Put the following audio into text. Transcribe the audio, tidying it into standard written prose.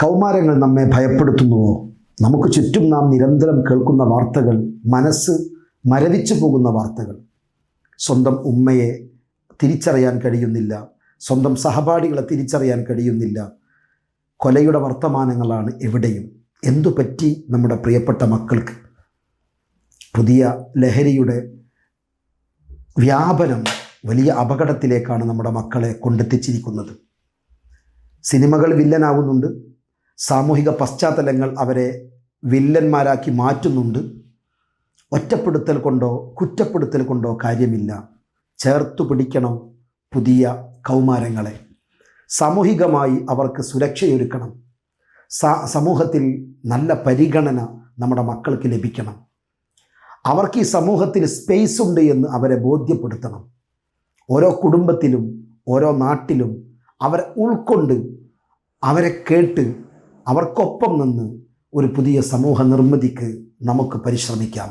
കൗമാരങ്ങൾ നമ്മെ ഭയപ്പെടുത്തുന്നുവോ? നമുക്ക് ചുറ്റും നാം നിരന്തരം കേൾക്കുന്ന വാർത്തകൾ, മനസ്സ് മരവിച്ചു പോകുന്ന വാർത്തകൾ. സ്വന്തം ഉമ്മയെ തിരിച്ചറിയാൻ കഴിയുന്നില്ല, സ്വന്തം സഹപാഠികളെ തിരിച്ചറിയാൻ കഴിയുന്നില്ല. കൊലയുടെ വർത്തമാനങ്ങളാണ് എവിടെയും. എന്തു പറ്റി നമ്മുടെ പ്രിയപ്പെട്ട മക്കൾക്ക്? പുതിയ ലഹരിയുടെ വ്യാപനം വലിയ അപകടത്തിലേക്കാണ് നമ്മുടെ മക്കളെ കൊണ്ടെത്തിച്ചിരിക്കുന്നത്. സിനിമകൾ വില്ലനാവുന്നുണ്ട്, സാമൂഹിക പശ്ചാത്തലങ്ങൾ അവരെ വില്ലന്മാരാക്കി മാറ്റുന്നുണ്ട്. ഒറ്റപ്പെടുത്തൽ കൊണ്ടോ കുറ്റപ്പെടുത്തൽ കൊണ്ടോ കാര്യമില്ല. ചേർത്തു പിടിക്കണം പുതിയ കൗമാരങ്ങളെ. സാമൂഹികമായി അവർക്ക് സുരക്ഷയൊരുക്കണം. സമൂഹത്തിൽ നല്ല പരിഗണന നമ്മുടെ മക്കൾക്ക് ലഭിക്കണം. അവർക്ക് ഈ സമൂഹത്തിൽ സ്പേസ് ഉണ്ട് എന്ന് അവരെ ബോധ്യപ്പെടുത്തണം. ഓരോ കുടുംബത്തിലും ഓരോ നാട്ടിലും അവരെ ഉൾക്കൊണ്ട്, അവരെ കേട്ട്, അവർക്കൊപ്പം നിന്ന് ഒരു പുതിയ സമൂഹ നിർമ്മിതിക്ക് നമുക്ക് പരിശ്രമിക്കാം.